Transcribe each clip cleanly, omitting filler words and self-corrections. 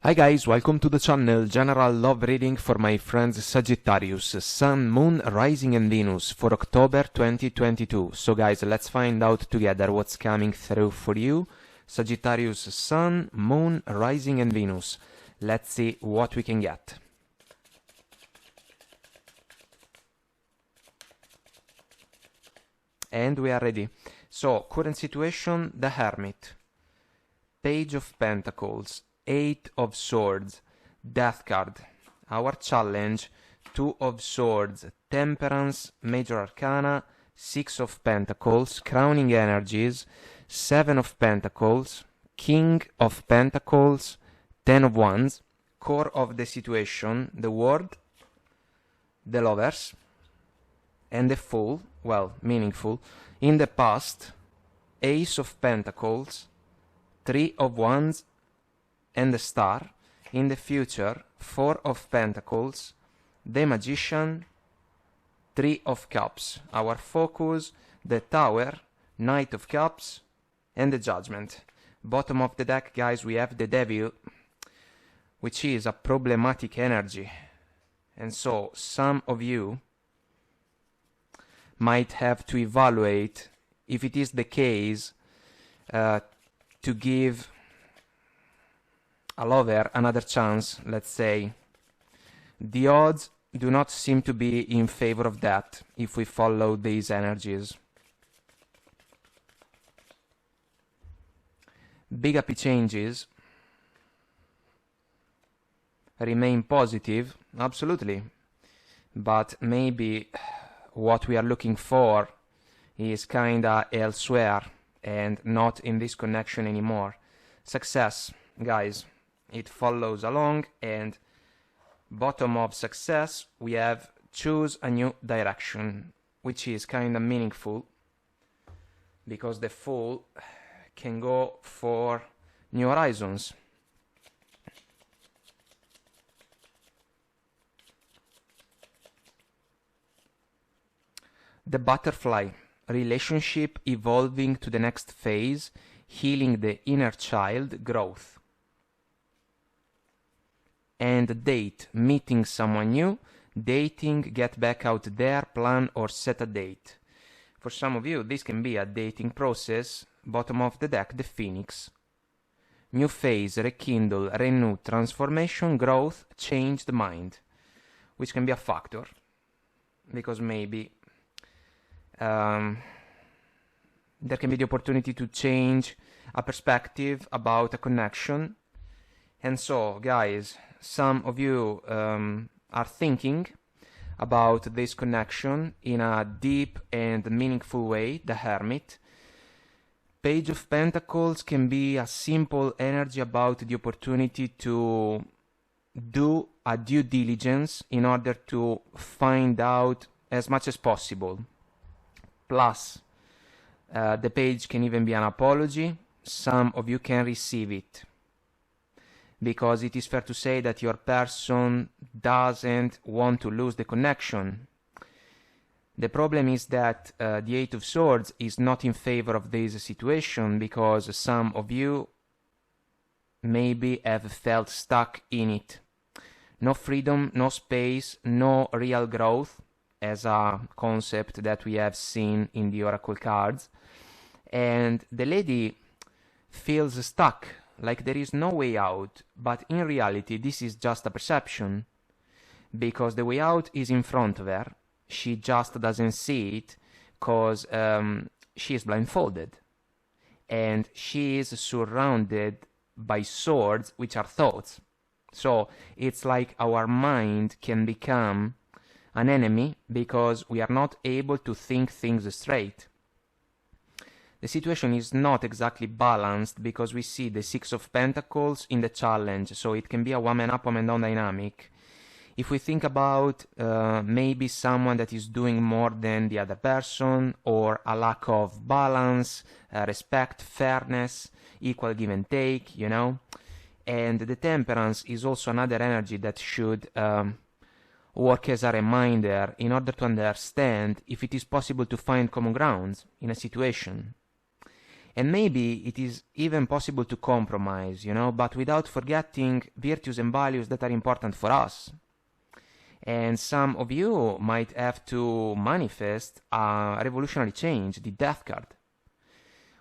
Hi guys, welcome to the channel. General love reading for my friends Sagittarius, Sun, Moon, Rising and Venus for October 2022. So guys, let's find out together what's coming through for you. Sagittarius, Sun, Moon, Rising and Venus. Let's see what we can get. And we are ready. So, current situation, the Hermit. Page of Pentacles. Eight of Swords, Death card. Our challenge, Two of Swords, Temperance, Major Arcana, Six of Pentacles, Crowning Energies, Seven of Pentacles, King of Pentacles, Ten of Wands, Core of the situation, the World, the Lovers, and the Fool, well, meaningful. In the past, Ace of Pentacles, Three of Wands, and the Star. In the future, Four of Pentacles, the Magician, Three of Cups. Our focus, the Tower, Knight of Cups, and the Judgment. Bottom of the deck, guys, we have the Devil, which is a problematic energy. And so, some of you might have to evaluate if it is the case to give a lover another chance, let's say. The odds do not seem to be in favor of that if we follow these energies. Big happy changes. Remain positive, absolutely. But maybe what we are looking for is kinda elsewhere and not in this connection anymore. Success, guys. It follows along, and bottom of success we have choose a new direction, which is kind of meaningful because the Fool can go for new horizons. The Butterfly, relationship evolving to the next phase, healing the inner child, growth. And date, meeting someone new, dating, get back out there, plan or set a date. For some of you, this can be a dating process. Bottom of the deck, the Phoenix. New phase, rekindle, renew, transformation, growth, change the mind. Which can be a factor. Because maybe there can be the opportunity to change a perspective about a connection. And so, guys, some of you are thinking about this connection in a deep and meaningful way, the Hermit. Page of Pentacles can be a simple energy about the opportunity to do a due diligence in order to find out as much as possible. Plus, the page can even be an apology. Some of you can receive it, because it is fair to say that your person doesn't want to lose the connection. The problem is that the Eight of Swords is not in favor of this situation, because some of you maybe have felt stuck in it. No freedom, no space, no real growth, as a concept that we have seen in the Oracle cards. And the lady feels stuck, like there is no way out, but in reality this is just a perception, because the way out is in front of her. She just doesn't see it because she is blindfolded, and she is surrounded by swords, which are thoughts. So it's like our mind can become an enemy because we are not able to think things straight. The situation is not exactly balanced because we see the Six of Pentacles in the challenge, so it can be a woman up, woman down dynamic. If we think about maybe someone that is doing more than the other person, or a lack of balance, respect, fairness, equal give and take, you know. And the Temperance is also another energy that should work as a reminder in order to understand if it is possible to find common grounds in a situation. And maybe it is even possible to compromise, but without forgetting virtues and values that are important for us. And some of you might have to manifest a revolutionary change, the Death card,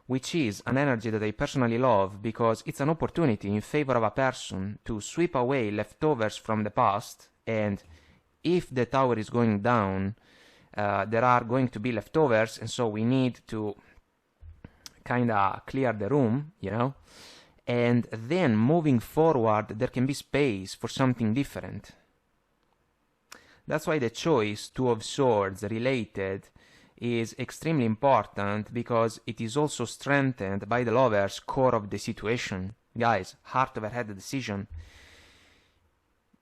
which is an energy that I personally love because it's an opportunity in favor of a person to sweep away leftovers from the past, and if the tower is going down, there are going to be leftovers, and so we need to kind of clear the room, and then moving forward there can be space for something different. That's why the choice, Two of Swords related, is extremely important, because it is also strengthened by the Lover's core of the situation. Guys, heart over head decision.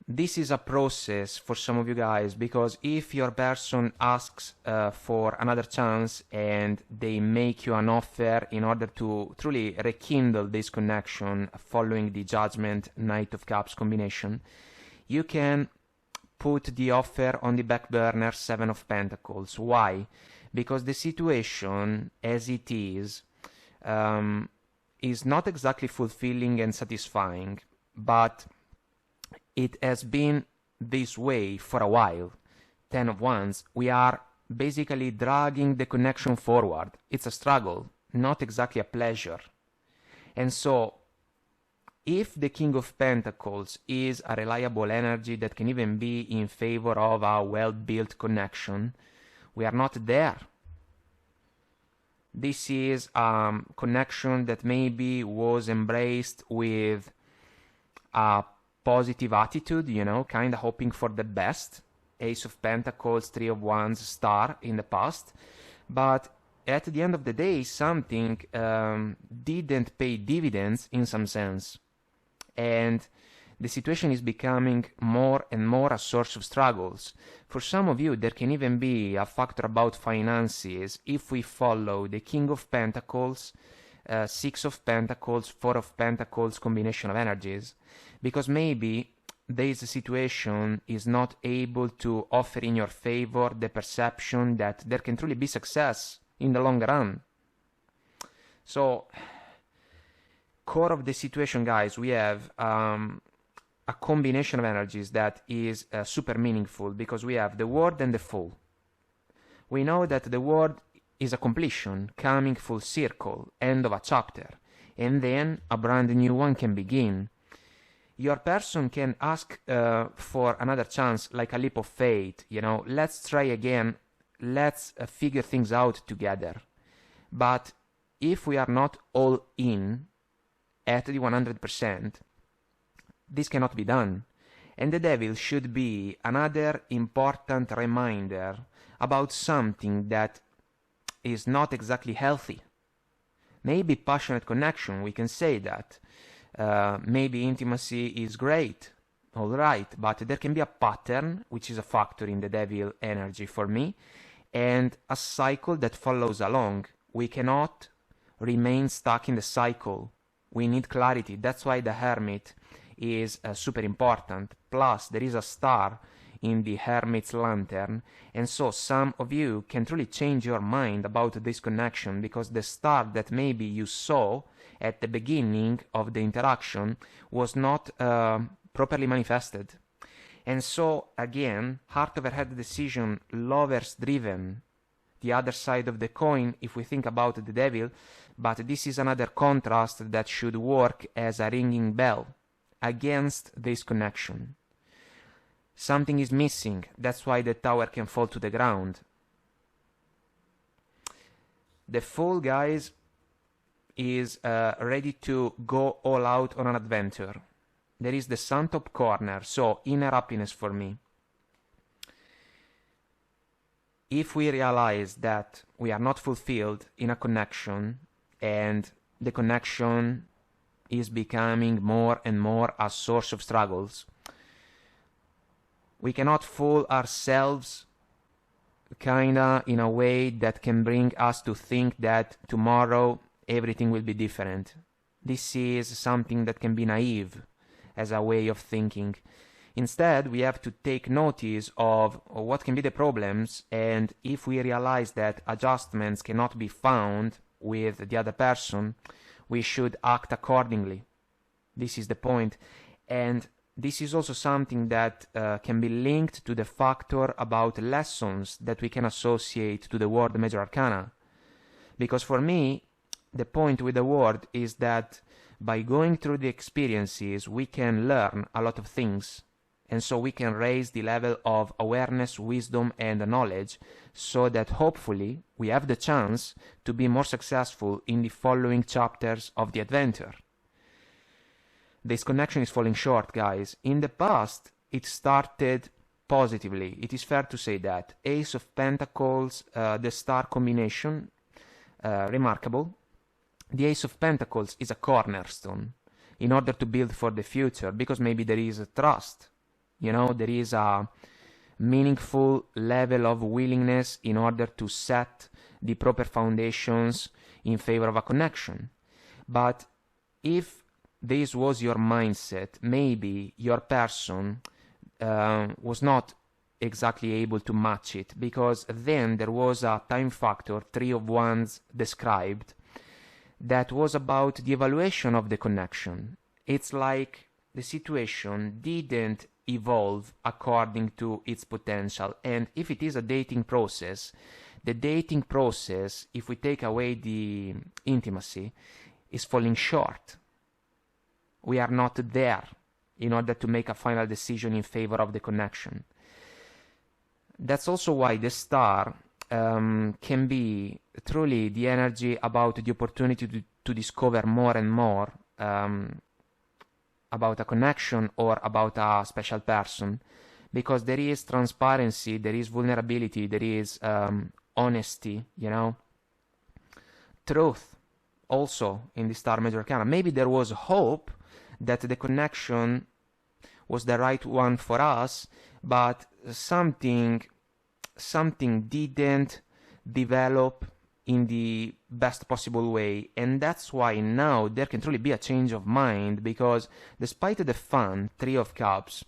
This is a process for some of you guys, because if your person asks for another chance and they make you an offer in order to truly rekindle this connection following the Judgment Knight of Cups combination, you can put the offer on the back burner, Seven of Pentacles. Why? Because the situation as it is not exactly fulfilling and satisfying, but it has been this way for a while. Ten of Wands, we are basically dragging the connection forward. It's a struggle, not exactly a pleasure. And so, if the King of Pentacles is a reliable energy that can even be in favor of a well-built connection, we are not there. This is a connection that maybe was embraced with a positive attitude, kind of hoping for the best. Ace of Pentacles, Three of Wands, Star in the past. But at the end of the day, something didn't pay dividends in some sense. And the situation is becoming more and more a source of struggles. For some of you, there can even be a factor about finances if we follow the King of Pentacles, Six of Pentacles, Four of Pentacles combination of energies. Because maybe this situation is not able to offer in your favor the perception that there can truly be success in the long run. So, core of the situation, guys, we have a combination of energies that is super meaningful, because we have the World and the Fool. We know that the World is a completion, coming full circle, end of a chapter, and then a brand new one can begin. Your person can ask for another chance, like a leap of faith, let's try again, let's figure things out together. But if we are not all in at the 100%, this cannot be done. And the Devil should be another important reminder about something that is not exactly healthy. Maybe passionate connection, we can say that. Maybe intimacy is great, alright, but there can be a pattern, which is a factor in the Devil energy for me, and a cycle that follows along. We cannot remain stuck in the cycle. We need clarity. That's why the Hermit is super important. Plus, there is a star in the Hermit's lantern, and so some of you can truly change your mind about this connection, because the star that maybe you saw at the beginning of the interaction was not properly manifested. And so, again, heart over head decision, lovers driven, the other side of the coin if we think about the Devil, but this is another contrast that should work as a ringing bell against this connection. Something is missing, that's why the tower can fall to the ground. The Fool, guys, is ready to go all out on an adventure. There is the Sun top corner, so inner happiness for me. If we realize that we are not fulfilled in a connection, and the connection is becoming more and more a source of struggles, we cannot fool ourselves kinda in a way that can bring us to think that tomorrow everything will be different. This is something that can be naive as a way of thinking. Instead, we have to take notice of what can be the problems, and if we realize that adjustments cannot be found with the other person, we should act accordingly. This is the point. And this is also something that can be linked to the factor about lessons that we can associate to the word Major Arcana. Because for me, the point with the word is that by going through the experiences, we can learn a lot of things. And so we can raise the level of awareness, wisdom, and knowledge, so that hopefully we have the chance to be more successful in the following chapters of the adventure. This connection is falling short, guys. In the past, it started positively. It is fair to say that. Ace of Pentacles, the star combination, remarkable. The Ace of Pentacles is a cornerstone in order to build for the future, because maybe there is a trust. You know, there is a meaningful level of willingness in order to set the proper foundations in favor of a connection. But if this was your mindset, maybe your person was not exactly able to match it, because then there was a time factor, 3 of Wands described, that was about the evaluation of the connection. It's like the situation didn't evolve according to its potential. And if it is a dating process, the dating process, if we take away the intimacy, is falling short. We are not there in order to make a final decision in favor of the connection. That's also why the star can be truly the energy about the opportunity to discover more and more about a connection or about a special person, because there is transparency, there is vulnerability, there is honesty, you know, truth also in the Star Major Arcana. Maybe there was hope that the connection was the right one for us, but something didn't develop in the best possible way. And that's why now there can truly be a change of mind, because despite the fun, 3 of Cups,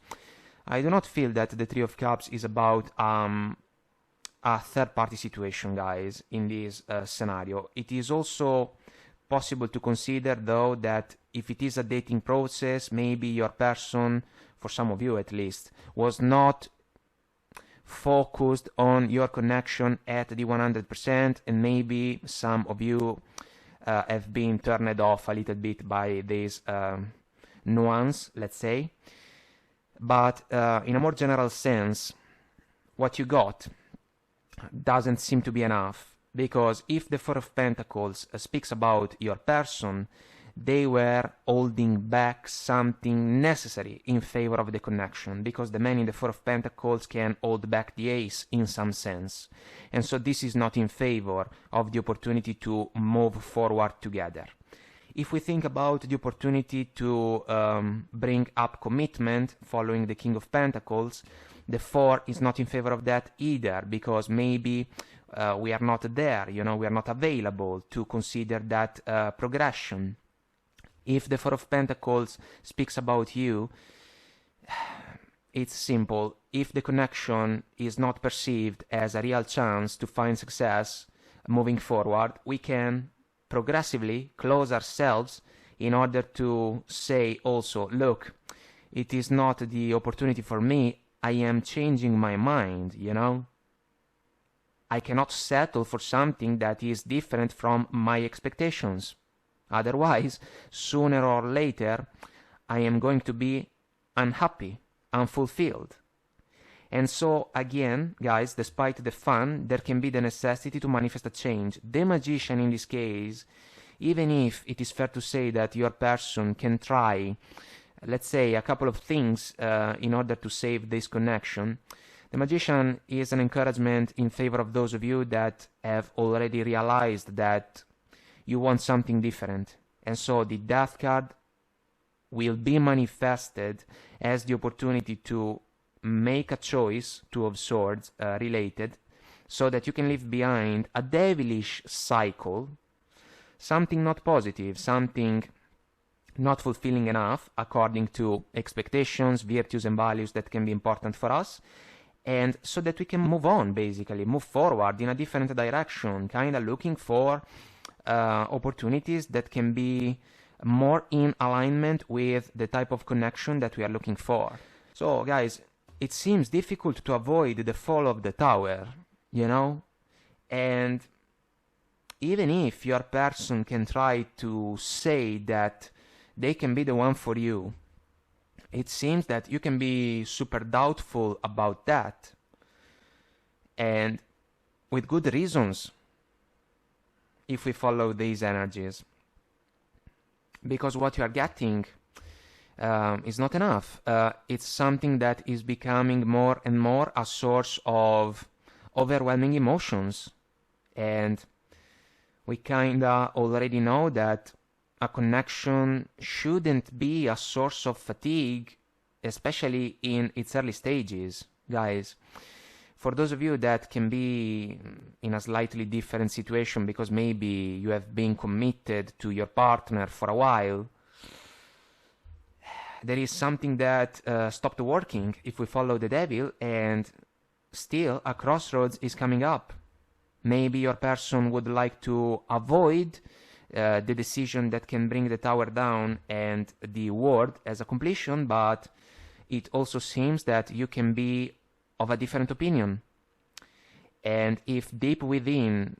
I do not feel that the 3 of Cups is about a third-party situation, guys, in this scenario. It is also possible to consider, though, that if it is a dating process, maybe your person, for some of you at least, was not focused on your connection at the 100%, and maybe some of you have been turned off a little bit by this nuance, let's say. But in a more general sense, what you got doesn't seem to be enough, because if the 4 of Pentacles speaks about your person, they were holding back something necessary in favor of the connection, because the man in the 4 of Pentacles can hold back the ace in some sense. And so this is not in favor of the opportunity to move forward together. If we think about the opportunity to bring up commitment following the King of Pentacles, the 4 is not in favor of that either, because maybe we are not there, you know, we are not available to consider that progression. If the 4 of Pentacles speaks about you, it's simple. If the connection is not perceived as a real chance to find success moving forward, we can progressively close ourselves in order to say also, look, it is not the opportunity for me, I am changing my mind, you know. I cannot settle for something that is different from my expectations. Otherwise, sooner or later, I am going to be unhappy, unfulfilled. And so, again, guys, despite the fun, there can be the necessity to manifest a change. The Magician, in this case, even if it is fair to say that your person can try, let's say, a couple of things in order to save this connection, the Magician is an encouragement in favor of those of you that have already realized that you want something different. And so the Death card will be manifested as the opportunity to make a choice, 2 of Swords related, so that you can leave behind a devilish cycle, something not positive, something not fulfilling enough according to expectations, virtues and values that can be important for us, and so that we can move on, basically, move forward in a different direction, kind of looking for opportunities that can be more in alignment with the type of connection that we are looking for. So guys, it seems difficult to avoid the fall of the tower, you know? And even if your person can try to say that they can be the one for you, it seems that you can be super doubtful about that. And with good reasons, if we follow these energies. Because what you are getting is not enough. It's something that is becoming more and more a source of overwhelming emotions. And we kinda already know that a connection shouldn't be a source of fatigue, especially in its early stages, guys. For those of you that can be in a slightly different situation because maybe you have been committed to your partner for a while, there is something that stopped working if we follow the devil, and still a crossroads is coming up. Maybe your person would like to avoid the decision that can bring the tower down and the world as a completion, but it also seems that you can be of a different opinion. And if deep within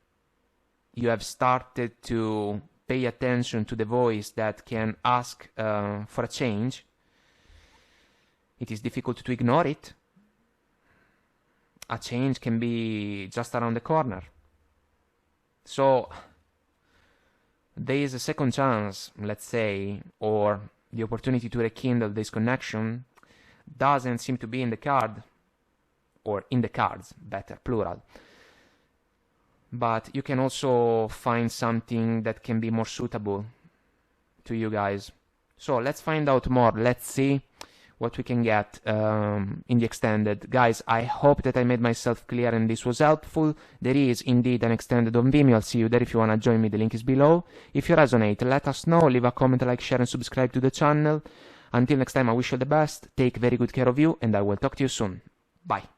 you have started to pay attention to the voice that can ask for a change, it is difficult to ignore it. A change can be just around the corner. So there is a second chance, let's say, or the opportunity to rekindle this connection doesn't seem to be in the card, or in the cards, better, plural. But you can also find something that can be more suitable to you guys. So let's find out more. Let's see what we can get in the extended. Guys, I hope that I made myself clear and this was helpful. There is indeed an extended on Vimeo. I'll see you there if you want to join me. The link is below. If you resonate, let us know. Leave a comment, like, share, and subscribe to the channel. Until next time, I wish you the best. Take very good care of you, and I will talk to you soon. Bye.